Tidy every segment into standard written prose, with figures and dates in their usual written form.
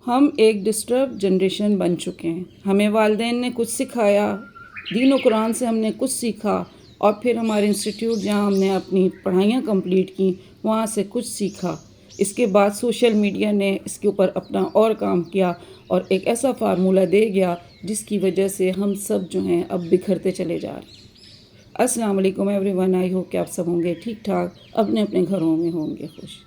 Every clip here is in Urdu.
ہم ایک ڈسٹرب جنریشن بن چکے ہیں. ہمیں والدین نے کچھ سکھایا، دین و قرآن سے ہم نے کچھ سیکھا، اور پھر ہمارے انسٹیٹیوٹ جہاں ہم نے اپنی پڑھائیاں کمپلیٹ کی وہاں سے کچھ سیکھا. اس کے بعد سوشل میڈیا نے اس کے اوپر اپنا اور کام کیا اور ایک ایسا فارمولہ دے گیا جس کی وجہ سے ہم سب جو ہیں اب بکھرتے چلے جا رہے ہیں. السلام علیکم ایوری ون، آئی ہوپ کہ آپ سب ہوں گے ٹھیک ٹھاک، اپنے اپنے گھروں میں ہوں گے خوش.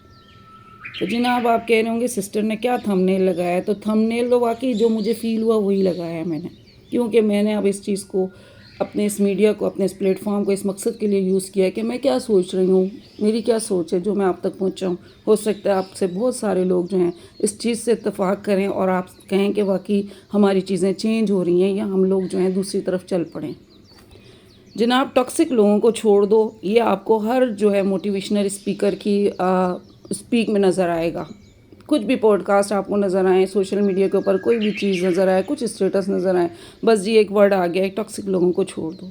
تو جناب آپ کہہ رہے ہوں گے سسٹر نے کیا تھم نیل لگایا، تو تھم نیل تو واقعی جو مجھے فیل ہوا وہی لگایا ہے میں نے، کیونکہ میں نے اب اس چیز کو اپنے اس میڈیا کو اپنے اس پلیٹ فارم کو اس مقصد کے لیے یوز کیا ہے کہ میں کیا سوچ رہی ہوں، میری کیا سوچ ہے جو میں آپ تک پہنچاؤں. ہو سکتا ہے آپ سے بہت سارے لوگ جو ہیں اس چیز سے اتفاق کریں اور آپ کہیں کہ واقعی ہماری چیزیں چینج ہو رہی ہیں یا ہم لوگ جو ہیں دوسری طرف چل پڑیں. جناب ٹاکسک لوگوں کو چھوڑ دو، یہ آپ کو ہر جو ہے موٹیویشنل اسپیکر کی اسپیک میں نظر آئے گا. کچھ بھی پوڈ کاسٹ آپ کو نظر آئیں، سوشل میڈیا کے اوپر کوئی بھی چیز نظر آئے، کچھ اسٹیٹس نظر آئے، بس یہ ایک ورڈ آ گیا ہے ٹاکسک لوگوں کو چھوڑ دو.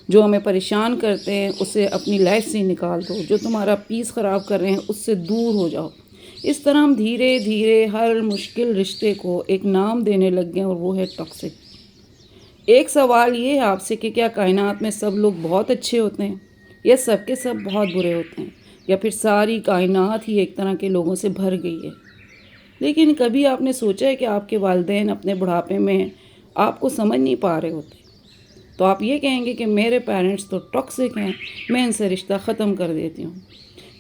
جو ہمیں پریشان کرتے ہیں اسے اپنی لائف سے نکال دو، جو تمہارا پیس خراب کر رہے ہیں اس سے دور ہو جاؤ. اس طرح ہم دھیرے دھیرے ہر مشکل رشتے کو ایک نام دینے لگ گئے اور وہ ہے ٹاکسک. ایک سوال یہ ہے آپ سے کہ کیا کائنات میں سب لوگ بہت اچھے ہوتے ہیں یا سب کے سب بہت برے ہوتے ہیں، یا پھر ساری کائنات ہی ایک طرح کے لوگوں سے بھر گئی ہے. لیکن کبھی آپ نے سوچا ہے کہ آپ کے والدین اپنے بڑھاپے میں آپ کو سمجھ نہیں پا رہے ہوتے، تو آپ یہ کہیں گے کہ میرے پیرنٹس تو ٹاکسک ہیں، میں ان سے رشتہ ختم کر دیتی ہوں.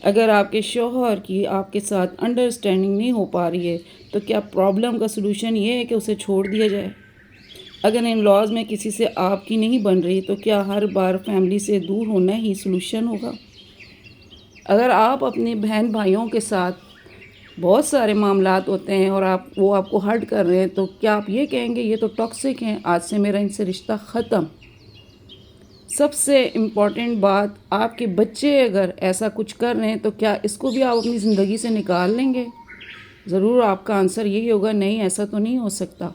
اگر آپ کے شوہر کی آپ کے ساتھ انڈرسٹینڈنگ نہیں ہو پا رہی ہے تو کیا پرابلم کا سلوشن یہ ہے کہ اسے چھوڑ دیا جائے؟ اگر ان لاز میں کسی سے آپ کی نہیں بن رہی تو کیا ہر بار فیملی سے دور ہونا ہی سلوشن ہوگا؟ اگر آپ اپنے بہن بھائیوں کے ساتھ بہت سارے معاملات ہوتے ہیں اور وہ آپ کو ہرٹ کر رہے ہیں تو کیا آپ یہ کہیں گے یہ تو ٹاکسک ہیں، آج سے میرا ان سے رشتہ ختم؟ سب سے امپورٹنٹ بات، آپ کے بچے اگر ایسا کچھ کر رہے ہیں تو کیا اس کو بھی آپ اپنی زندگی سے نکال لیں گے؟ ضرور آپ کا آنسر یہی ہوگا، نہیں ایسا تو نہیں ہو سکتا.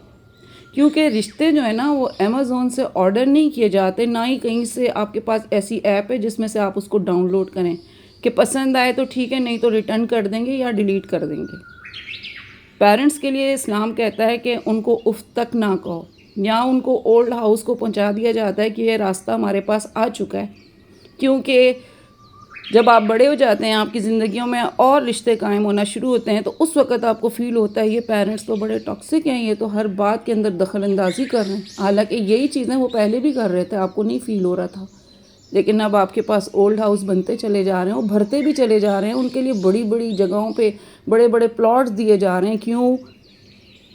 کیونکہ رشتے جو ہے نا وہ امیزون سے آرڈر نہیں کیے جاتے، نہ ہی کہیں سے آپ کے پاس ایسی ایپ ہے جس میں سے آپ اس کو ڈاؤن لوڈ کریں کہ پسند آئے تو ٹھیک ہے، نہیں تو ریٹرن کر دیں گے یا ڈیلیٹ کر دیں گے. پیرنٹس کے لیے اسلام کہتا ہے کہ ان کو اف تک نہ کہو، یا ان کو اولڈ ہاؤس کو پہنچا دیا جاتا ہے کہ یہ راستہ ہمارے پاس آ چکا ہے. کیونکہ جب آپ بڑے ہو جاتے ہیں، آپ کی زندگیوں میں اور رشتے قائم ہونا شروع ہوتے ہیں، تو اس وقت آپ کو فیل ہوتا ہے یہ پیرنٹس تو بڑے ٹاکسک ہیں، یہ تو ہر بات کے اندر دخل اندازی کر رہے ہیں. حالانکہ یہی چیزیں وہ پہلے بھی کر رہے تھے، آپ کو نہیں فیل ہو رہا تھا. لیکن اب آپ کے پاس اولڈ ہاؤس بنتے چلے جا رہے ہیں، وہ بھرتے بھی چلے جا رہے ہیں، ان کے لیے بڑی بڑی جگہوں پہ بڑے بڑے پلاٹس دیے جا رہے ہیں. کیوں؟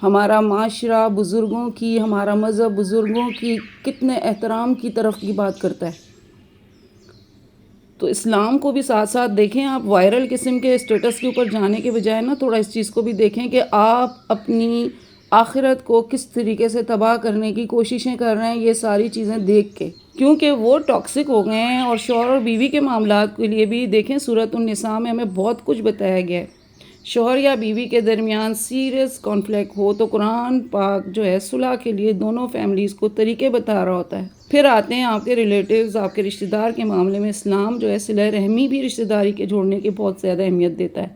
ہمارا معاشرہ بزرگوں کی، ہمارا مذہب بزرگوں کی کتنے احترام کی طرف کی بات کرتا ہے. تو اسلام کو بھی ساتھ ساتھ دیکھیں. آپ وائرل قسم کے اسٹیٹس کے اوپر جانے کے بجائے نا تھوڑا اس چیز کو بھی دیکھیں کہ آپ اپنی آخرت کو کس طریقے سے تباہ کرنے کی کوششیں کر رہے ہیں، یہ ساری چیزیں دیکھ کے. کیونکہ وہ ٹاکسک ہو گئے ہیں. اور شوہر اور بیوی کے معاملات کے لیے بھی دیکھیں، سورۃ النساء میں ہمیں بہت کچھ بتایا گیا ہے. شوہر یا بیوی کے درمیان سیریس کانفلکٹ ہو تو قرآن پاک جو ہے صلح کے لیے دونوں فیملیز کو طریقے بتا رہا ہوتا ہے. پھر آتے ہیں آپ کے ریلیٹیوز، آپ کے رشتہ دار کے معاملے میں اسلام جو ہے صلہ رحمی بھی رشتہ داری کے جوڑنے کی بہت زیادہ اہمیت دیتا ہے.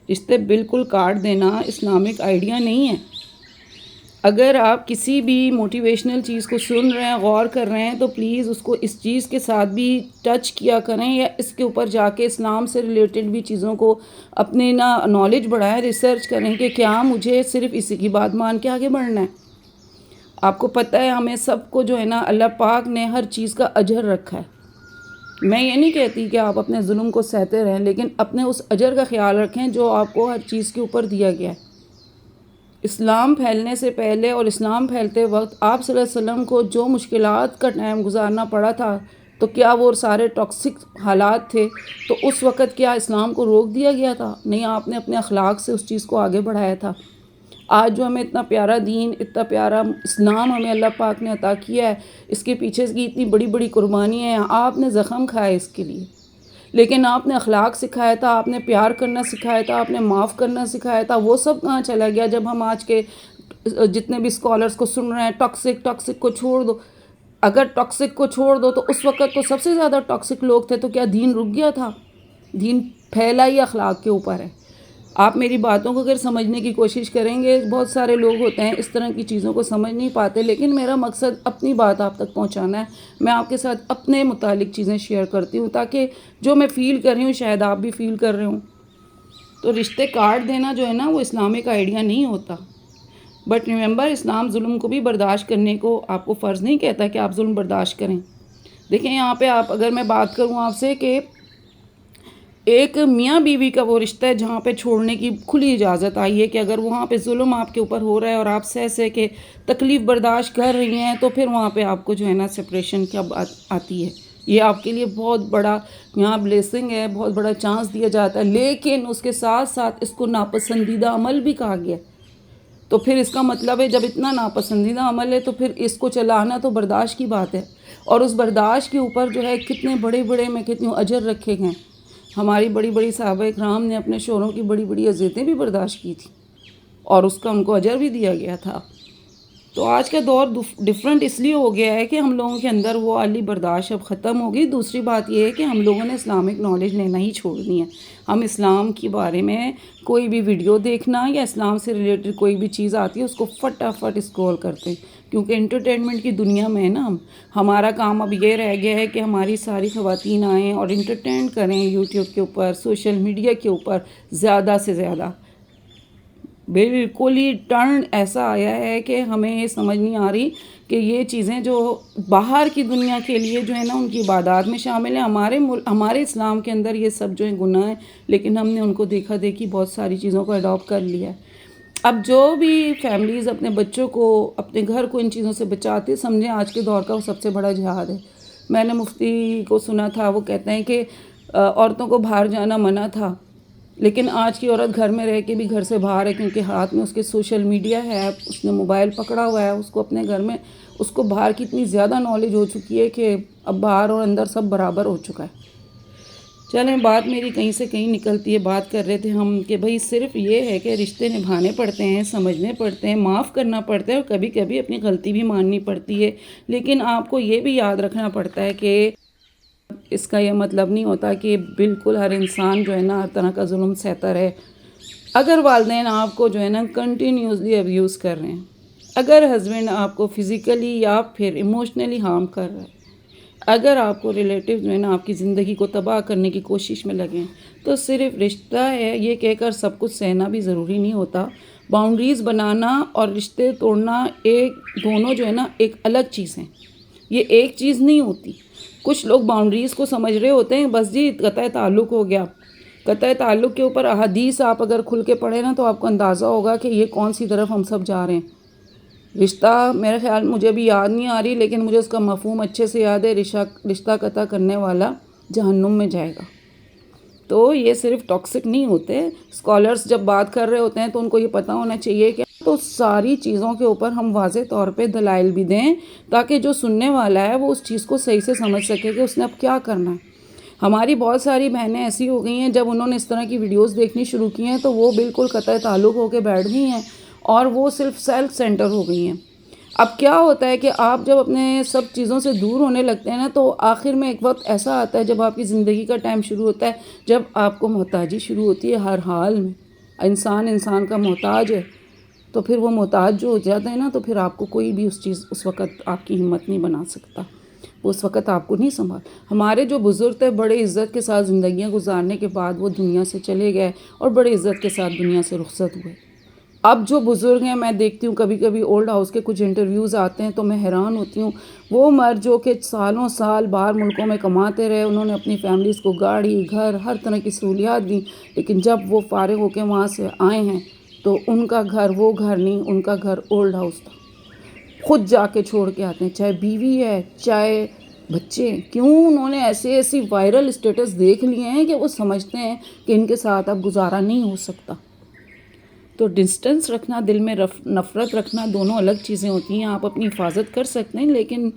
رشتے بالکل کاٹ دینا اسلامک آئیڈیا نہیں ہے. اگر آپ کسی بھی موٹیویشنل چیز کو سن رہے ہیں، غور کر رہے ہیں، تو پلیز اس کو اس چیز کے ساتھ بھی ٹچ کیا کریں، یا اس کے اوپر جا کے اسلام سے ریلیٹڈ بھی چیزوں کو اپنے نالج بڑھائیں، ریسرچ کریں کہ کیا مجھے صرف اسی کی بات مان کے آگے بڑھنا ہے. آپ کو پتہ ہے ہمیں سب کو جو ہے نا اللہ پاک نے ہر چیز کا اجر رکھا ہے. میں یہ نہیں کہتی کہ آپ اپنے ظلم کو سہتے رہیں، لیکن اپنے اس اجر کا خیال رکھیں جو آپ کو ہر چیز کے اوپر دیا گیا ہے. اسلام پھیلنے سے پہلے اور اسلام پھیلتے وقت آپ صلی اللہ علیہ وسلم کو جو مشکلات کا ٹائم گزارنا پڑا تھا، تو کیا وہ سارے ٹاکسک حالات تھے؟ تو اس وقت کیا اسلام کو روک دیا گیا تھا؟ نہیں، آپ نے اپنے اخلاق سے اس چیز کو آگے بڑھایا تھا. آج جو ہمیں اتنا پیارا دین، اتنا پیارا اسلام ہمیں اللہ پاک نے عطا کیا ہے، اس کے پیچھے کی اتنی بڑی بڑی قربانیاں ہیں. آپ نے زخم کھائے اس کے لیے، لیکن آپ نے اخلاق سکھایا تھا، آپ نے پیار کرنا سکھایا تھا، آپ نے معاف کرنا سکھایا تھا. وہ سب کہاں چلا گیا جب ہم آج کے جتنے بھی اسکالرس کو سن رہے ہیں ٹاکسک کو چھوڑ دو؟ اگر ٹاکسک کو چھوڑ دو تو اس وقت تو سب سے زیادہ ٹاکسک لوگ تھے، تو کیا دین رک گیا تھا؟ دین پھیلا ہی اخلاق کے اوپر ہے. آپ میری باتوں کو اگر سمجھنے کی کوشش کریں گے، بہت سارے لوگ ہوتے ہیں اس طرح کی چیزوں کو سمجھ نہیں پاتے، لیکن میرا مقصد اپنی بات آپ تک پہنچانا ہے. میں آپ کے ساتھ اپنے متعلق چیزیں شیئر کرتی ہوں تاکہ جو میں فیل کر رہی ہوں شاید آپ بھی فیل کر رہے ہوں. تو رشتے کاٹ دینا جو ہے نا وہ اسلامک آئیڈیا نہیں ہوتا. بٹ ریممبر، اسلام ظلم کو بھی برداشت کرنے کو آپ کو فرض نہیں کہتا کہ آپ ظلم برداشت کریں. دیکھیں یہاں پہ اگر میں بات کروں آپ سے کہ ایک میاں بیوی کا وہ رشتہ ہے جہاں پہ چھوڑنے کی کھلی اجازت آئی ہے کہ اگر وہاں پہ ظلم آپ کے اوپر ہو رہا ہے اور آپ سہ کے تکلیف برداشت کر رہی ہیں تو پھر وہاں پہ آپ کو جو ہے نا سپریشن کی آتی ہے. یہ آپ کے لیے بہت بڑا یہاں بلیسنگ ہے، بہت بڑا چانس دیا جاتا ہے، لیکن اس کے ساتھ ساتھ اس کو ناپسندیدہ عمل بھی کہا گیا. تو پھر اس کا مطلب ہے جب اتنا ناپسندیدہ عمل ہے تو پھر اس کو چلانا تو برداشت کی بات ہے. اور اس برداشت کے اوپر جو ہے کتنے بڑے بڑے میں کہتی ہوں اجر رکھے گئے. ہماری بڑی بڑی صحابہ اکرام نے اپنے شوہروں کی بڑی بڑی اذیتیں بھی برداشت کی تھیں اور اس کا ان کو اجر بھی دیا گیا تھا. تو آج کا دور ڈیفرنٹ اس لیے ہو گیا ہے کہ ہم لوگوں کے اندر وہ عالی برداشت اب ختم ہوگی. دوسری بات یہ ہے کہ ہم لوگوں نے اسلامک نالج لینا ہی چھوڑنی ہے. ہم اسلام کے بارے میں کوئی بھی ویڈیو دیکھنا یا اسلام سے ریلیٹڈ کوئی بھی چیز آتی ہے اس کو فٹافٹ اسکرول کرتے ہیں، کیونکہ انٹرٹینمنٹ کی دنیا میں ہے نا ہمارا کام اب یہ رہ گیا ہے کہ ہماری ساری خواتین آئیں اور انٹرٹین کریں یوٹیوب کے اوپر، سوشل میڈیا کے اوپر زیادہ سے زیادہ. بالکل ہی ٹرن ایسا آیا ہے کہ ہمیں یہ سمجھ نہیں آ رہی کہ یہ چیزیں جو باہر کی دنیا کے لیے جو ہے نا ان کی عبادات میں شامل ہیں، ہمارے اسلام کے اندر یہ سب جو ہیں گناہ ہیں، لیکن ہم نے ان کو دیکھا دیکھی بہت ساری چیزوں کو اڈاپٹ کر لیا ہے. اب جو بھی فیملیز اپنے بچوں کو، اپنے گھر کو ان چیزوں سے بچاتے، سمجھیں آج کے دور کا وہ سب سے بڑا جہاد ہے. میں نے مفتی کو سنا تھا، وہ کہتے ہیں کہ عورتوں کو باہر جانا منع تھا، لیکن آج کی عورت گھر میں رہ کے بھی گھر سے باہر ہے کیونکہ ہاتھ میں اس کے سوشل میڈیا ہے، اس نے موبائل پکڑا ہوا ہے، اس کو اپنے گھر میں اس کو باہر کی اتنی زیادہ نالج ہو چکی ہے کہ اب باہر اور اندر سب برابر ہو چکا ہے. چلیں بات میری کہیں سے کہیں نکلتی ہے. بات کر رہے تھے ہم کہ بھئی صرف یہ ہے کہ رشتے نبھانے پڑتے ہیں، سمجھنے پڑتے ہیں، معاف کرنا پڑتا ہے اور کبھی کبھی اپنی غلطی بھی ماننی پڑتی ہے. لیکن آپ کو یہ بھی یاد رکھنا پڑتا ہے کہ اس کا یہ مطلب نہیں ہوتا کہ بالکل ہر انسان جو ہے نا ہر طرح کا ظلم سہتا رہے. اگر والدین آپ کو جو ہے نا کنٹینیوسلی ابیوز کر رہے ہیں، اگر ہسبینڈ آپ کو فزیکلی یا پھر ایموشنلی ہارم کر رہا ہے، اگر آپ کو ریلیٹیو جو ہے نا آپ کی زندگی کو تباہ کرنے کی کوشش میں لگیں، تو صرف رشتہ ہے یہ کہہ کر سب کچھ سہنا بھی ضروری نہیں ہوتا. باؤنڈریز بنانا اور رشتے توڑنا دونوں جو ہے نا ایک الگ چیز ہیں. یہ ایک چیز نہیں ہوتی. کچھ لوگ باؤنڈریز کو سمجھ رہے ہوتے ہیں بس جی قطع تعلق ہو گیا. قطع تعلق کے اوپر احادیث آپ اگر کھل کے پڑھیں نا تو آپ کو اندازہ ہوگا کہ یہ کون سی طرف ہم سب جا رہے ہیں. رشتہ میرے خیال مجھے بھی یاد نہیں آ رہی لیکن مجھے اس کا مفہوم اچھے سے یاد ہے، رشتہ قطع کرنے والا جہنم میں جائے گا. تو یہ صرف ٹاکسک نہیں ہوتے. اسکالرز جب بات کر رہے ہوتے ہیں تو ان کو یہ پتہ ہونا چاہیے کہ تو ساری چیزوں کے اوپر ہم واضح طور پہ دلائل بھی دیں تاکہ جو سننے والا ہے وہ اس چیز کو صحیح سے سمجھ سکے کہ اس نے اب کیا کرنا ہے. ہماری بہت ساری بہنیں ایسی ہو گئی ہیں جب انہوں نے اس طرح کی ویڈیوز دیکھنی شروع کی ہیں تو وہ بالکل قطع تعلق ہو کے بیٹھ گئی ہیں اور وہ صرف سیلف سینٹر ہو گئی ہیں. اب کیا ہوتا ہے کہ آپ جب اپنے سب چیزوں سے دور ہونے لگتے ہیں نا تو آخر میں ایک وقت ایسا آتا ہے جب آپ کی زندگی کا ٹائم شروع ہوتا ہے جب آپ کو محتاجی شروع ہوتی ہے. ہر حال میں انسان کا محتاج ہے، تو پھر وہ محتاج جو ہو جاتا ہے نا تو پھر آپ کو کوئی بھی اس وقت آپ کی ہمت نہیں بنا سکتا. وہ اس وقت آپ کو نہیں سنبھال. ہمارے جو بزرگ تھے بڑے عزت کے ساتھ زندگیاں گزارنے کے بعد وہ دنیا سے چلے گئے اور بڑے عزت کے ساتھ دنیا سے رخصت ہوئے. اب جو بزرگ ہیں میں دیکھتی ہوں کبھی کبھی اولڈ ہاؤس کے کچھ انٹرویوز آتے ہیں تو میں حیران ہوتی ہوں. وہ مرد جو کہ سالوں سال باہر ملکوں میں کماتے رہے، انہوں نے اپنی فیملیز کو گاڑی، گھر، ہر طرح کی سہولیات دیں، لیکن جب وہ فارغ ہو کے وہاں سے آئے ہیں تو ان کا گھر وہ گھر نہیں، ان کا گھر اولڈ ہاؤس تھا. خود جا کے چھوڑ کے آتے ہیں، چاہے بیوی ہے چاہے بچے. کیوں؟ انہوں نے ایسی وائرل اسٹیٹس دیکھ لیے ہیں کہ وہ سمجھتے ہیں کہ ان کے ساتھ اب گزارا نہیں ہو سکتا. تو ڈسٹنس رکھنا، دل میں نفرت رکھنا دونوں الگ چیزیں ہوتی ہیں. آپ اپنی حفاظت کر سکتے ہیں لیکن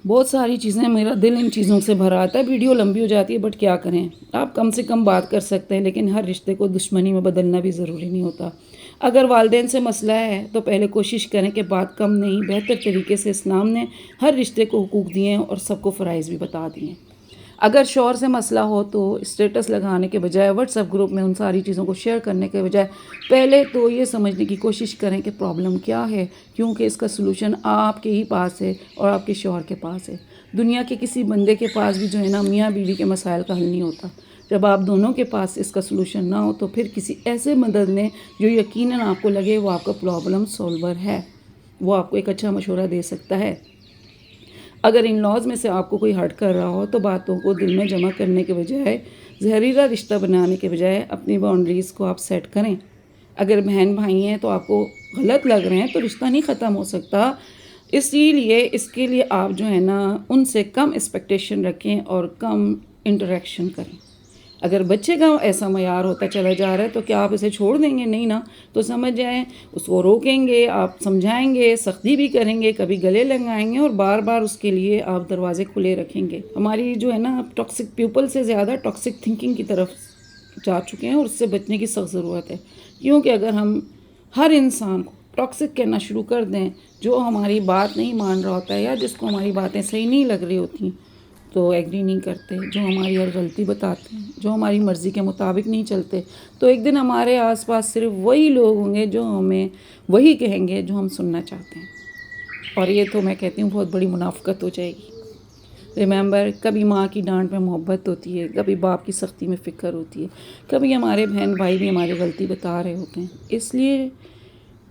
بہت ساری چیزیں، میرا دل ان چیزوں سے بھرا آتا ہے. ویڈیو لمبی ہو جاتی ہے بٹ کیا کریں، آپ کم سے کم بات کر سکتے ہیں لیکن ہر رشتے کو دشمنی میں بدلنا بھی ضروری نہیں ہوتا. اگر والدین سے مسئلہ ہے تو پہلے کوشش کریں کہ بات کم نہیں بہتر طریقے سے. اسلام نے ہر رشتے کو حقوق دیے ہیں اور سب کو فرائض بھی بتا دیے ہیں. اگر شوہر سے مسئلہ ہو تو اسٹیٹس لگانے کے بجائے واٹس ایپ گروپ میں ان ساری چیزوں کو شیئر کرنے کے بجائے پہلے تو یہ سمجھنے کی کوشش کریں کہ پرابلم کیا ہے، کیونکہ اس کا سلوشن آپ کے ہی پاس ہے اور آپ کے شوہر کے پاس ہے۔ دنیا کے کسی بندے کے پاس بھی جو ہے نا میاں بیوی کے مسائل کا حل نہیں ہوتا۔ جب آپ دونوں کے پاس اس کا سلوشن نہ ہو تو پھر کسی ایسے مدد لیں جو یقیناً آپ کو لگے وہ آپ کا پرابلم سولور ہے، وہ آپ کو ایک اچھا مشورہ دے سکتا ہے۔ اگر ان لاز میں سے آپ کو کوئی ہرٹ کر رہا ہو تو باتوں کو دل میں جمع کرنے کے بجائے زہریلا رشتہ بنانے کے بجائے اپنی باؤنڈریز کو آپ سیٹ کریں۔ اگر بہن بھائی ہیں تو آپ کو غلط لگ رہے ہیں تو رشتہ نہیں ختم ہو سکتا، اسی لیے اس کے لیے آپ جو ہے نا ان سے کم ایکسپیکٹیشن رکھیں اور کم انٹریکشن کریں۔ اگر بچے کا ایسا معیار ہوتا چلا جا رہا ہے تو کیا آپ اسے چھوڑ دیں گے؟ نہیں نا، تو سمجھ جائیں اس کو روکیں گے، آپ سمجھائیں گے، سختی بھی کریں گے، کبھی گلے لگائیں گے اور بار بار اس کے لیے آپ دروازے کھلے رکھیں گے۔ ہماری جو ہے نا ٹاکسک پیپل سے زیادہ ٹاکسک تھنکنگ کی طرف جا چکے ہیں اور اس سے بچنے کی سخت ضرورت ہے، کیونکہ اگر ہم ہر انسان کو ٹاکسک کہنا شروع کر دیں جو ہماری بات نہیں مان رہا ہوتا ہے یا جس کو ہماری باتیں صحیح نہیں لگ رہی ہوتی، تو ایگری نہیں کرتے، جو ہماری ہر غلطی بتاتے ہیں، جو ہماری مرضی کے مطابق نہیں چلتے، تو ایک دن ہمارے آس پاس صرف وہی لوگ ہوں گے جو ہمیں وہی کہیں گے جو ہم سننا چاہتے ہیں، اور یہ تو میں کہتی ہوں بہت بڑی منافقت ہو جائے گی۔ ریممبر، کبھی ماں کی ڈانٹ میں محبت ہوتی ہے، کبھی باپ کی سختی میں فکر ہوتی ہے، کبھی ہمارے بہن بھائی بھی ہماری غلطی بتا رہے ہوتے ہیں۔ اس لیے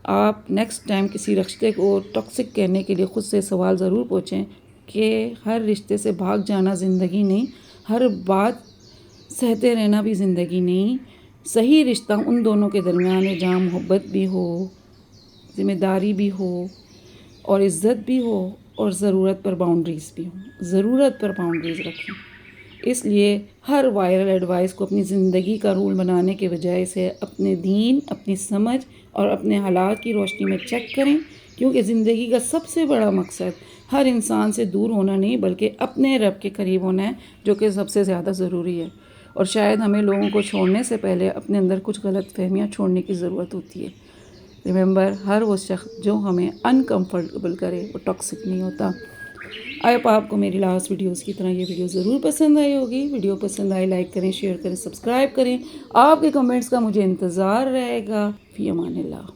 آپ نیکسٹ ٹائم کسی رشتے کو ٹاکسک کہنے کے لیے خود سے سوال ضرور پوچھیں کہ ہر رشتے سے بھاگ جانا زندگی نہیں، ہر بات سہتے رہنا بھی زندگی نہیں۔ صحیح رشتہ ان دونوں کے درمیان ہے جہاں محبت بھی ہو، ذمہ داری بھی ہو اور عزت بھی ہو اور ضرورت پر باؤنڈریز بھی ہوں۔ ضرورت پر باؤنڈریز رکھیں۔ اس لیے ہر وائرل ایڈوائس کو اپنی زندگی کا رول بنانے کے بجائے اسے اپنے دین، اپنی سمجھ اور اپنے حالات کی روشنی میں چیک کریں، کیونکہ زندگی کا سب سے بڑا مقصد ہر انسان سے دور ہونا نہیں بلکہ اپنے رب کے قریب ہونا ہے، جو کہ سب سے زیادہ ضروری ہے۔ اور شاید ہمیں لوگوں کو چھوڑنے سے پہلے اپنے اندر کچھ غلط فہمیاں چھوڑنے کی ضرورت ہوتی ہے۔ ریممبر، ہر وہ شخص جو ہمیں انکمفرٹیبل کرے وہ ٹاکسک نہیں ہوتا۔ آئی ہوپ آپ کو میری لاسٹ ویڈیوز کی طرح یہ ویڈیو ضرور پسند آئی ہوگی۔ ویڈیو پسند آئی لائک کریں، شیئر کریں، سبسکرائب کریں۔ آپ کے کمنٹس کا مجھے انتظار رہے گا۔ فی امان اللہ۔